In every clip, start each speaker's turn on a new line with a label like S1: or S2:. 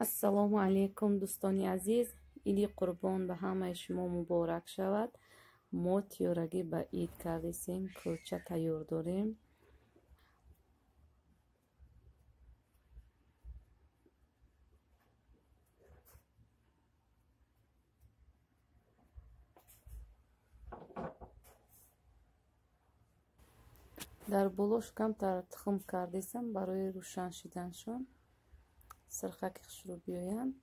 S1: ассалому алайкум дӯстони азиз, иди қурбон ба ҳамаи шумо муборак шавад. мо тиёрагӣ ба ид кардесем, кулча тайёр дорем. дар болош камтар тухм кардесам барои рӯшан шиданшон, сирхаки хушрӯ биёянд.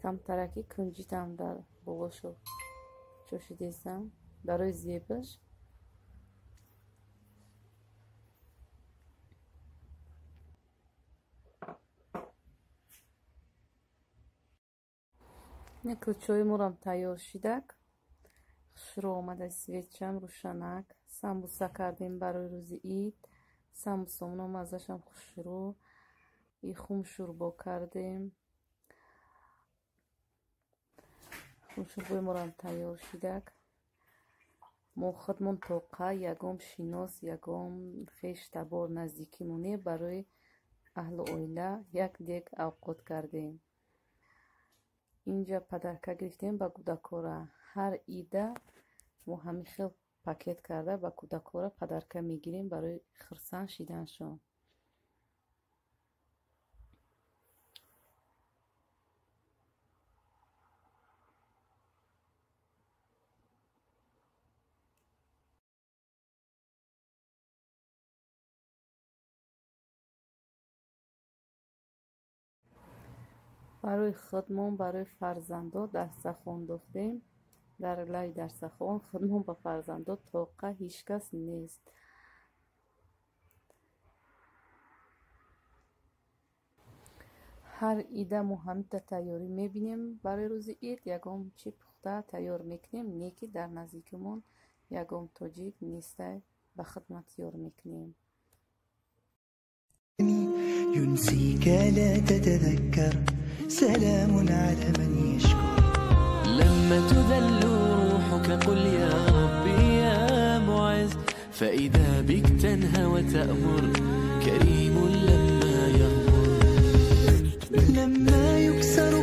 S1: камтараки кунҷитам дар болошо чӯшидесам барои зебаш. кулчаҳои мурам тайёр шидак. хушрӯ омада, светчам рӯшанак. самбуса кардем барои рӯзи ид. самбусамонам маззашам хушрӯ. ихум шӯрбо кардем. шӯрбои мурам тайёр шидак. мо худмон тоқа ягон шинос, ягон хештабор наздикимоне барои аҳлу оила як дег авқот кардем. инҷа падарка гирифтем ба кӯдакора. ҳар ида мо ҳамин хел пакет карда ба кӯдакора падарка мегирем барои хурсанд шиданшон. барои худмон, барои фарзандо дастархон дохтем. дар лави дастархон худмон ба фарзандо тоқа ҳеҷ кас нест. ҳар ида мо ҳамита тайёрӣ мебинем. барои рӯзи ид ягон чи пухта тайёр мекунем, не ки дар наздикимон ягон тоҷик нестай ба хидмат ёр мекунем.
S2: ينسيك لا تتذكر سلام على من يشكر لما تذل روحك قل يا ربي يا معز فإذا بك تنهى وتأمر كريم لما يغمر لما يكسر